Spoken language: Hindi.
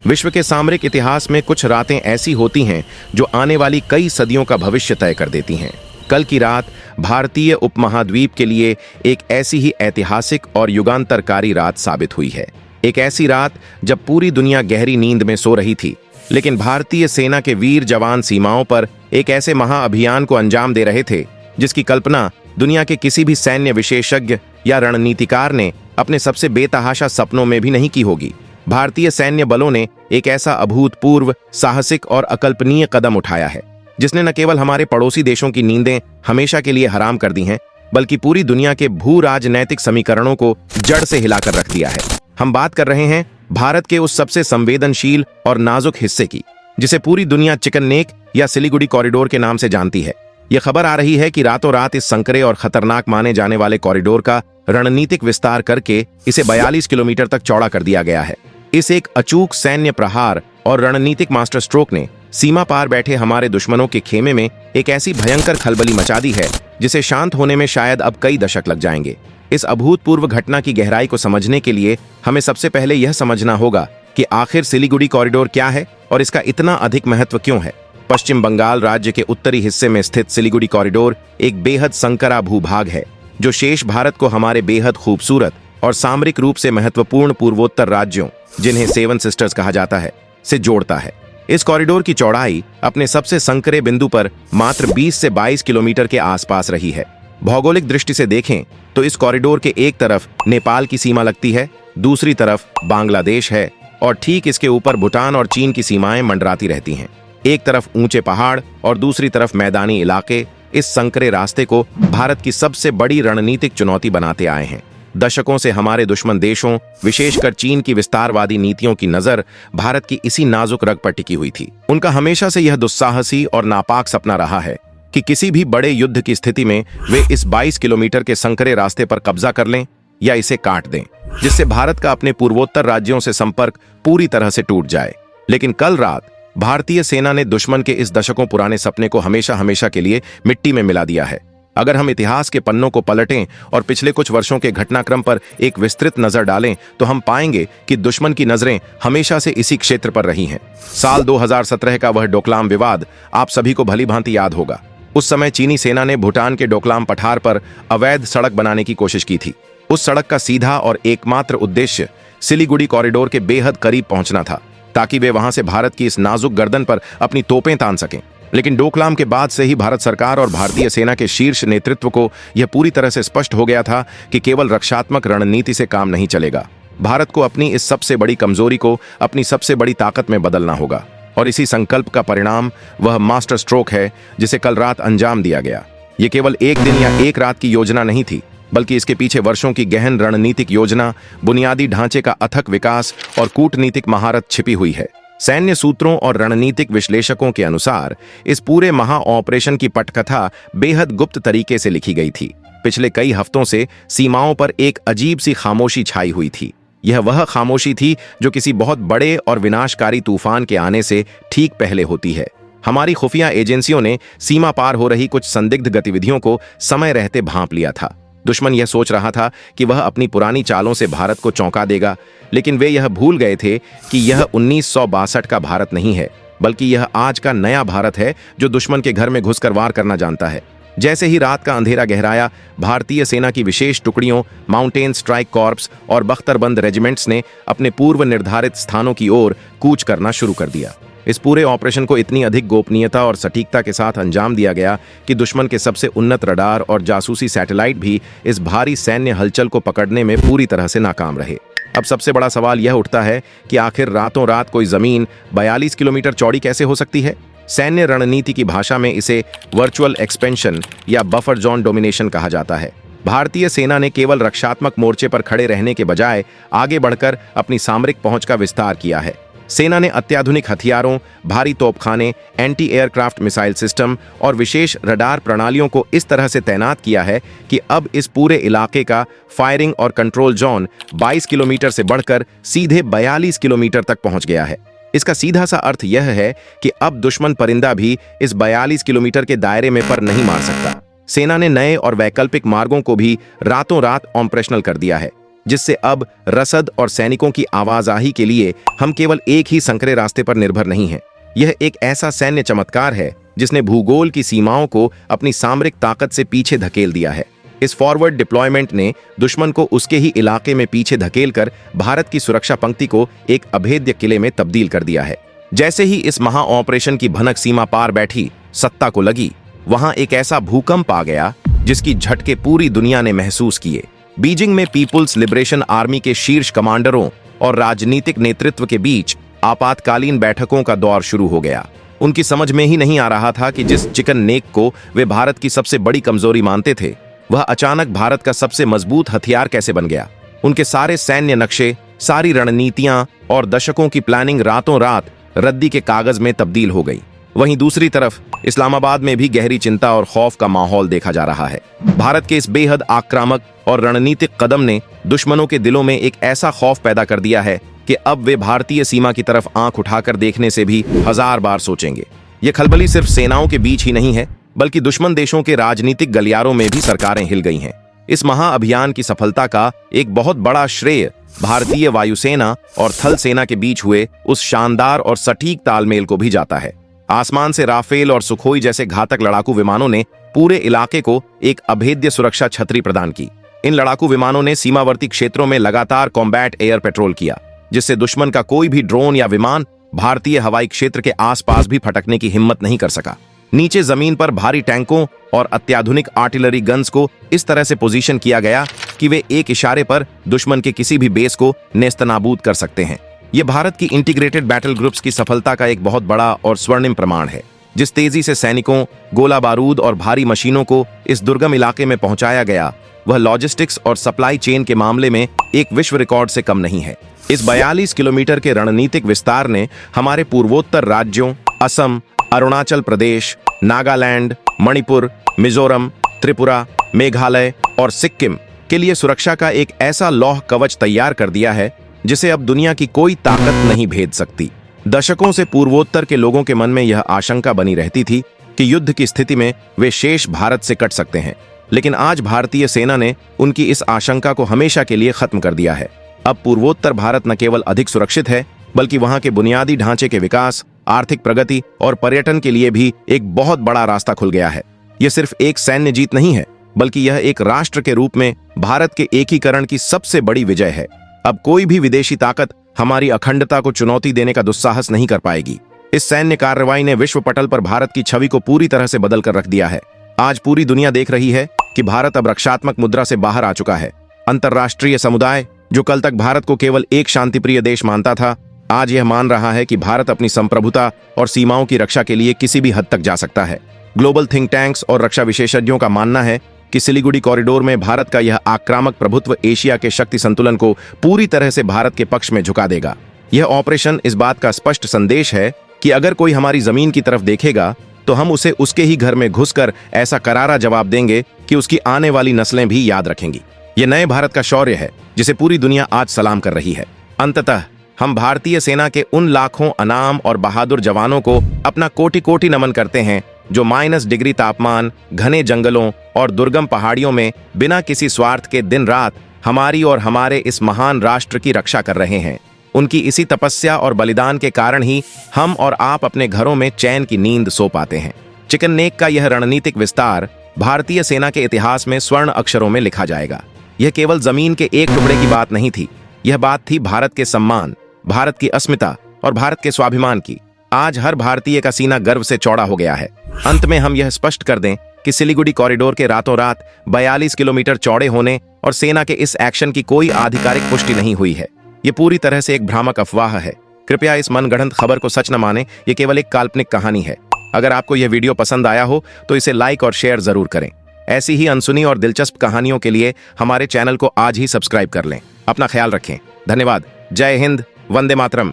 विश्व के सामरिक इतिहास में कुछ रातें ऐसी होती हैं जो आने वाली कई सदियों का भविष्य तय कर देती हैं। कल की रात भारतीय उपमहाद्वीप के लिए एक ऐसी ही ऐतिहासिक और युगांतरकारी रात साबित हुई है। एक ऐसी रात जब पूरी दुनिया गहरी नींद में सो रही थी, लेकिन भारतीय सेना के वीर जवान सीमाओं पर एक ऐसे महाअभियान को अंजाम दे रहे थे जिसकी कल्पना दुनिया के किसी भी सैन्य विशेषज्ञ या रणनीतिकार ने अपने सबसे बेतहाशा सपनों में भी नहीं की होगी। भारतीय सैन्य बलों ने एक ऐसा अभूतपूर्व, साहसिक और अकल्पनीय कदम उठाया है जिसने न केवल हमारे पड़ोसी देशों की नींदें हमेशा के लिए हराम कर दी हैं, बल्कि पूरी दुनिया के भू राजनैतिक समीकरणों को जड़ से हिलाकर रख दिया है। हम बात कर रहे हैं भारत के उस सबसे संवेदनशील और नाजुक हिस्से की जिसे पूरी दुनिया चिकन नेक या सिलीगुड़ी कॉरिडोर के नाम से जानती है। यह खबर आ रही है कि रातों रात इस संकरे और खतरनाक माने जाने वाले कॉरिडोर का रणनीतिक विस्तार करके इसे 42 किलोमीटर तक चौड़ा कर दिया गया है। इस एक अचूक सैन्य प्रहार और रणनीतिक मास्टर स्ट्रोक ने सीमा पार बैठे हमारे दुश्मनों के खेमे में एक ऐसी भयंकर खलबली मचा दी है जिसे शांत होने में शायद अब कई दशक लग जाएंगे। इस अभूतपूर्व घटना की गहराई को समझने के लिए हमें सबसे पहले यह समझना होगा कि आखिर सिलीगुड़ी कॉरिडोर क्या है और इसका इतना अधिक महत्व क्यों है। पश्चिम बंगाल राज्य के उत्तरी हिस्से में स्थित सिलीगुड़ी कॉरिडोर एक बेहद संकरा भूभाग है जो शेष भारत को हमारे बेहद खूबसूरत और सामरिक रूप से महत्वपूर्ण पूर्वोत्तर राज्यों, जिन्हें सेवन सिस्टर्स कहा जाता है, से जोड़ता है। इस कॉरिडोर की चौड़ाई अपने सबसे संकरे बिंदु पर मात्र 20 से 22 किलोमीटर के आसपास रही है। भौगोलिक दृष्टि से देखें तो इस कॉरिडोर के एक तरफ नेपाल की सीमा लगती है, दूसरी तरफ बांग्लादेश है और ठीक इसके ऊपर भूटान और चीन की सीमाएं मंडराती रहती हैं। एक तरफ ऊंचे पहाड़ और दूसरी तरफ मैदानी इलाके इस संकरे रास्ते को भारत की सबसे बड़ी रणनीतिक चुनौती बनाते आए हैं। दशकों से हमारे दुश्मन देशों, विशेषकर चीन की विस्तारवादी नीतियों की नजर भारत की इसी नाजुक रग पर टिकी हुई थी। उनका हमेशा से यह दुस्साहसी और नापाक सपना रहा है कि किसी भी बड़े युद्ध की स्थिति में वे इस 22 किलोमीटर के संकरे रास्ते पर कब्जा कर लें या इसे काट दें, जिससे भारत का अपने पूर्वोत्तर राज्यों से संपर्क पूरी तरह से टूट जाए। लेकिन कल रात भारतीय सेना ने दुश्मन के इस दशकों पुराने सपने को हमेशा हमेशा के लिए मिट्टी में मिला दिया है। अगर हम इतिहास के पन्नों को पलटें और पिछले कुछ वर्षों के घटनाक्रम पर एक विस्तृत नजर डालें तो हम पाएंगे कि दुश्मन की नजरें हमेशा से इसी क्षेत्र पर रही हैं। साल 2017 का वह डोकलाम विवाद आप सभी को भली भांति याद होगा। उस समय चीनी सेना ने भूटान के डोकलाम पठार पर अवैध सड़क बनाने की कोशिश की थी। उस सड़क का सीधा और एकमात्र उद्देश्य सिलीगुड़ी कॉरिडोर के बेहद करीब पहुंचना था, ताकि वे वहां से भारत की इस नाजुक गर्दन पर अपनी तोपें तान सकें। लेकिन डोकलाम के बाद से ही भारत सरकार और भारतीय सेना के शीर्ष नेतृत्व को यह पूरी तरह से स्पष्ट हो गया था कि केवल रक्षात्मक रणनीति से काम नहीं चलेगा। भारत को अपनी इस सबसे बड़ी कमजोरी को अपनी सबसे बड़ी ताकत में बदलना होगा, और इसी संकल्प का परिणाम वह मास्टर स्ट्रोक है जिसे कल रात अंजाम दिया गया। ये केवल एक दिन या एक रात की योजना नहीं थी, बल्कि इसके पीछे वर्षों की गहन रणनीतिक योजना, बुनियादी ढांचे का अथक विकास और कूटनीतिक महारत छिपी हुई है। सैन्य सूत्रों और रणनीतिक विश्लेषकों के अनुसार इस पूरे महा ऑपरेशन की पटकथा बेहद गुप्त तरीके से लिखी गई थी। पिछले कई हफ्तों से सीमाओं पर एक अजीब सी खामोशी छाई हुई थी। यह वह खामोशी थी जो किसी बहुत बड़े और विनाशकारी तूफान के आने से ठीक पहले होती है। हमारी खुफिया एजेंसियों ने सीमा पार हो रही कुछ संदिग्ध गतिविधियों को समय रहते भांप लिया था। दुश्मन यह सोच रहा था कि वह अपनी पुरानी चालों से भारत को चौंका देगा, लेकिन वे यह भूल गए थे कि यह 1962 का भारत नहीं है, बल्कि यह आज का नया भारत है जो दुश्मन के घर में घुसकर वार करना जानता है। जैसे ही रात का अंधेरा गहराया, भारतीय सेना की विशेष टुकड़ियों, माउंटेन स्ट्राइक कॉर्प्स और बख्तरबंद रेजिमेंट्स ने अपने पूर्व निर्धारित स्थानों की ओर कूच करना शुरू कर दिया। इस पूरे ऑपरेशन को इतनी अधिक गोपनीयता और सटीकता के साथ अंजाम दिया गया कि दुश्मन के सबसे उन्नत रडार और जासूसी सैटेलाइट भी इस भारी सैन्य हलचल को पकड़ने में पूरी तरह से नाकाम रहे। अब सबसे बड़ा सवाल यह उठता है कि आखिर रातों रात कोई जमीन 42 किलोमीटर चौड़ी कैसे हो सकती है। सैन्य रणनीति की भाषा में इसे वर्चुअल एक्सपेंशन या बफर जोन डोमिनेशन कहा जाता है। भारतीय सेना ने केवल रक्षात्मक मोर्चे पर खड़े रहने के बजाय आगे बढ़कर अपनी सामरिक पहुंच का विस्तार किया है। सेना ने अत्याधुनिक हथियारों, भारी तोपखाने, एंटी एयरक्राफ्ट मिसाइल सिस्टम और विशेष रडार प्रणालियों को इस तरह से तैनात किया है कि अब इस पूरे इलाके का फायरिंग और कंट्रोल जोन 22 किलोमीटर से बढ़कर सीधे 42 किलोमीटर तक पहुंच गया है। इसका सीधा सा अर्थ यह है कि अब दुश्मन परिंदा भी इस 42 किलोमीटर के दायरे में पर नहीं मार सकता। सेना ने नए और वैकल्पिक मार्गों को भी रातों रात ऑपरेशनल कर दिया है। जिससे अब रसद और सैनिकों की आवाजाही के लिए हम केवल एक ही संकरे रास्ते पर निर्भर नहीं हैं। यह एक ऐसा सैन्य चमत्कार है जिसने भूगोल की सीमाओं को अपनी सामरिक ताकत से पीछे धकेल दिया है। इस फॉरवर्ड डिप्लॉयमेंट ने दुश्मन को उसके ही इलाके में पीछे धकेलकर भारत की सुरक्षा पंक्ति को एक अभेद्य किले में तब्दील कर दिया है। जैसे ही इस महा ऑपरेशन की भनक सीमा पार बैठी, सत्ता को लगी, वहां एक ऐसा भूकंप आ गया जिसकी झटके पूरी दुनिया ने महसूस किए। बीजिंग में पीपुल्स लिबरेशन आर्मी के शीर्ष कमांडरों और राजनीतिक नेतृत्व के बीच आपातकालीन बैठकों का दौर शुरू हो गया। उनकी समझ में ही नहीं आ रहा था कि जिस चिकन नेक को वे भारत की सबसे बड़ी कमजोरी मानते थे, वह अचानक भारत का सबसे मजबूत हथियार कैसे बन गया। उनके सारे सैन्य नक्शे, सारी रणनीतियां और दशकों की प्लानिंग रातों रात रद्दी के कागज में तब्दील हो गई। वहीं दूसरी तरफ इस्लामाबाद में भी गहरी चिंता और खौफ का माहौल देखा जा रहा है। भारत के इस बेहद आक्रामक और रणनीतिक कदम ने दुश्मनों के दिलों में एक ऐसा खौफ पैदा कर दिया है कि अब वे भारतीय सीमा की तरफ आंख उठाकर देखने से भी 1000 बार सोचेंगे। यह खलबली सिर्फ सेनाओं के बीच ही नहीं है, बल्कि दुश्मन देशों के राजनीतिक गलियारों में भी सरकारें हिल गई हैं। इस महाअभियान की सफलता का एक बहुत बड़ा श्रेय भारतीय वायुसेना और थल सेना के बीच हुए उस शानदार और सटीक तालमेल को भी जाता है। आसमान से राफेल और सुखोई जैसे घातक लड़ाकू विमानों ने पूरे इलाके को एक अभेद्य सुरक्षा छतरी प्रदान की। इन लड़ाकू विमानों ने सीमावर्ती क्षेत्रों में लगातार कॉम्बैट एयर पेट्रोल किया, जिससे दुश्मन का कोई भी ड्रोन या विमान भारतीय हवाई क्षेत्र के आसपास भी फटकने की हिम्मत नहीं कर सका। नीचे जमीन पर भारी टैंकों और अत्याधुनिक आर्टिलरी गन्स को इस तरह से पोजीशन किया गया कि वे एक इशारे पर दुश्मन के किसी भी बेस को नेस्तनाबूद कर सकते हैं। यह भारत की इंटीग्रेटेड बैटल ग्रुप्स की सफलता का एक बहुत बड़ा और स्वर्णिम प्रमाण है। जिस तेजी से सैनिकों, गोला बारूद और भारी मशीनों को इस दुर्गम इलाके में पहुंचाया गया, वह लॉजिस्टिक्स और सप्लाई चेन के मामले में एक विश्व रिकॉर्ड से कम नहीं है। इस 42 किलोमीटर के रणनीतिक विस्तार ने हमारे पूर्वोत्तर राज्यों असम, अरुणाचल प्रदेश, नागालैंड, मणिपुर, मिजोरम, त्रिपुरा, मेघालय और सिक्किम के लिए सुरक्षा का एक ऐसा लौह कवच तैयार कर दिया है जिसे अब दुनिया की कोई ताकत नहीं भेद सकती। दशकों से पूर्वोत्तर के लोगों के मन में यह आशंका बनी रहती थी कि युद्ध की स्थिति में वे शेष भारत से कट सकते हैं, लेकिन आज भारतीय सेना ने उनकी इस आशंका को हमेशा के लिए खत्म कर दिया है। अब पूर्वोत्तर भारत न केवल अधिक सुरक्षित है, बल्कि वहां के बुनियादी ढांचे के विकास, आर्थिक प्रगति और पर्यटन के लिए भी एक बहुत बड़ा रास्ता खुल गया है। यह सिर्फ एक सैन्य जीत नहीं है, बल्कि यह एक राष्ट्र के रूप में भारत के एकीकरण की सबसे बड़ी विजय है। अब कोई भी विदेशी ताकत हमारी अखंडता को चुनौती देने का दुस्साहस नहीं कर पाएगी। इस सैन्य कार्रवाई ने विश्व पटल पर भारत की छवि को पूरी तरह से बदल कर रख दिया है। आज पूरी दुनिया देख रही है कि भारत अब रक्षात्मक मुद्रा से बाहर आ चुका है। अंतर्राष्ट्रीय समुदाय, जो कल तक भारत को केवल एक शांतिप्रिय देश मानता था, आज यह मान रहा है कि भारत अपनी संप्रभुता और सीमाओं की रक्षा के लिए किसी भी हद तक जा सकता है। ग्लोबल थिंक टैंक्स और रक्षा विशेषज्ञों का मानना है कि सिलीगुड़ी कॉरिडोर में भारत का यह आक्रामक प्रभुत्व एशिया के शक्ति संतुलन को पूरी तरह से भारत के पक्ष में झुका देगा। यह ऑपरेशन इस बात का स्पष्ट संदेश है कि अगर कोई हमारी जमीन की तरफ देखेगा तो हम उसे उसके ही घर में घुसकर ऐसा करारा जवाब देंगे कि उसकी आने वाली नस्लें भी याद रखेंगी। यह नए भारत का शौर्य है जिसे पूरी दुनिया आज सलाम कर रही है। अंततः हम भारतीय सेना के उन लाखों अनाम और बहादुर जवानों को अपना कोटि कोटि नमन करते हैं जो -डिग्री तापमान, घने जंगलों और दुर्गम पहाड़ियों में बिना किसी स्वार्थ के दिन रात हमारी और हमारे इस महान राष्ट्र की रक्षा कर रहे हैं। उनकी इसी तपस्या और बलिदान के कारण ही हम और आप अपने घरों में चैन की नींद सो पाते हैं। चिकन नेक का यह रणनीतिक विस्तार भारतीय सेना के इतिहास में स्वर्ण अक्षरों में लिखा जाएगा। यह केवल जमीन के एक टुकड़े की बात नहीं थी, यह बात थी भारत के सम्मान, भारत की अस्मिता और भारत के स्वाभिमान की। आज हर भारतीय का सीना गर्व से चौड़ा हो गया है। अंत में हम यह स्पष्ट कर दें कि सिलीगुड़ी कॉरिडोर के रातों रात 42 किलोमीटर चौड़े होने और सेना के इस एक्शन की कोई आधिकारिक पुष्टि नहीं हुई है। यह पूरी तरह से एक भ्रामक अफवाह है। कृपया इस मनगढ़ंत खबर को सच न माने, यह केवल एक काल्पनिक कहानी है। अगर आपको यह वीडियो पसंद आया हो तो इसे लाइक और शेयर जरूर करें। ऐसी ही अनसुनी और दिलचस्प कहानियों के लिए हमारे चैनल को आज ही सब्सक्राइब कर लें। अपना ख्याल रखें। धन्यवाद। जय हिंद, वंदे मातरम।